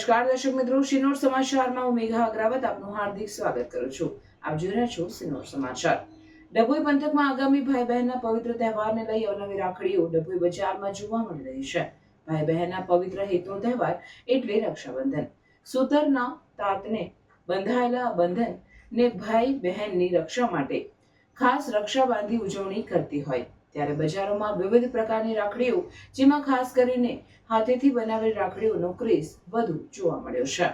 નમસ્કાર દર્શક મિત્રો, સિનોર સમાચારમાં હું મેઘા અગ્રવાલ આપનું હાર્દિક સ્વાગત કરું છું. આપ જોઈ રહ્યા છો સિનોર સમાચાર. ડભોઈ પંથકમાં આગામી ભાઈ બહેનના પવિત્ર તહેવારને લઈ અવનવી રાખડીઓ ડભોઈ બજારમાં જોવા મળી રહી છે. ભાઈ બહેનના પવિત્ર હિતનો તહેવાર એટલે રક્ષાબંધન. સૂતરના તાતને બંધાયેલા બંધન ને ભાઈ બહેનની રક્ષા માટે ખાસ રક્ષા બાંધી ઉજવણી કરતી હોય ત્યારે બજારોમાં વિવિધ પ્રકારની રાખડીઓ, જેમાં ખાસ કરીને હાથેથી બનાવેલ રાખડીઓનો ક્રેઝ વધુ જોવા મળ્યો છે.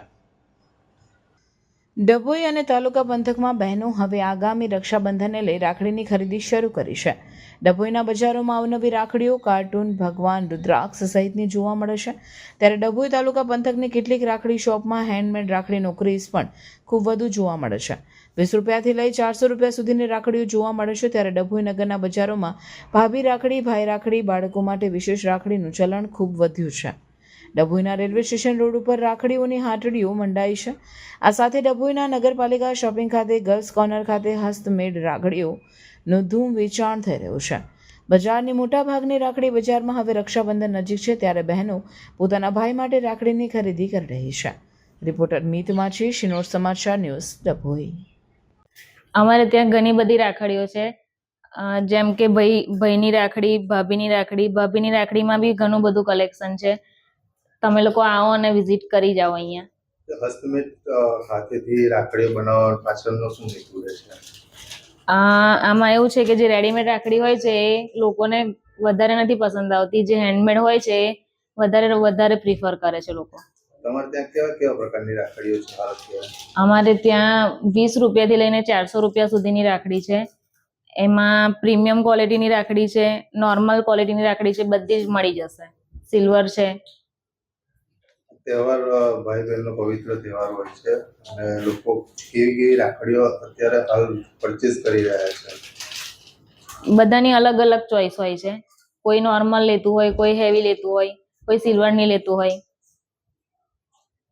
ડભોઈ અને તાલુકા પંથકમાં બહેનો હવે આગામી રક્ષાબંધનને લઈ રાખડીની ખરીદી શરૂ કરી છે. ડભોઈના બજારોમાં અવનવી રાખડીઓ, કાર્ટૂન, ભગવાન, રુદ્રાક્ષ સહિતની જોવા મળે છે. ત્યારે ડભોઈ તાલુકા પંથકની કેટલીક રાખડી શોપમાં હેન્ડમેડ રાખડીનો ક્રેઝ પણ ખૂબ વધુ જોવા મળે છે. 20 રૂપિયાથી લઈ 400 રૂપિયા સુધીની રાખડીઓ જોવા મળે છે. ત્યારે ડભોઈ નગરના બજારોમાં ભાભી રાખડી, ભાઈ રાખડી, બાળકો માટે વિશેષ રાખડીનું ચલણ ખૂબ વધ્યું છે. ડભોઈના રેલવે સ્ટેશન રોડ ઉપર રાખડીઓની હાટડીઓ મંડાઈ છે. આ સાથે ડભોઈના નગરપાલિકા શોપિંગ ખાતે ગર્લ્સ કોર્નર ખાતે હસ્તમેડ રાખડીઓનું ધૂમ વેચાણ થઈ રહ્યું છે. બજારની મોટાભાગની રાખડી બજારમાં હવે રક્ષાબંધન નજીક છે ત્યારે બહેનો પોતાના ભાઈ માટે રાખડીની ખરીદી કરી રહી છે. રિપોર્ટર મિત માછી, સિનોર સમાચાર ન્યૂઝ, ડભોઈ. અમારે ત્યાં ઘણી બધી રાખડીઓ છે, જેમ કે ભાઈની રાખડી, ભાભીની રાખડીમાં બી ઘણું બધું કલેક્શન છે. તમે લોકો આવો અને વિઝિટ કરી જાઓ અહીંયા. હસ્તમેડ હાથેથી રાખડીઓ બનાવવા પાછળનો શું હેતુ રહે છે? આમાં એવું છે કે જે રેડીમેડ રાખડી હોય છે એ લોકોને વધારે નથી પસંદ આવતી. જે હેન્ડમેડ હોય છે એ વધારે પ્રિફર કરે છે લોકો. તમારે ત્યાં કેવા કેવા પ્રકારની રાખડીઓ છે? અમારે ત્યાં 20 રૂપિયાથી લઈને 400 રૂપિયા સુધીની રાખડી છે. એમાં પ્રીમિયમ ક્વોલિટીની રાખડી છે, નોર્મલ ક્વોલિટીની રાખડી છે, બધી જ મળી જશે. સિલ્વર છે. તહેવાર ભાઈ બહેનનો પવિત્ર તહેવાર હોય છે અને લોકો કેવી કેવી રાખડીઓ અત્યારે હાલ પરચેસ કરી રહ્યા છે? બધાની અલગ અલગ ચોઈસ હોય છે. કોઈ નોર્મલ લેતું હોય, કોઈ હેવી લેતું હોય, કોઈ સિલ્વરની લેતું હોય.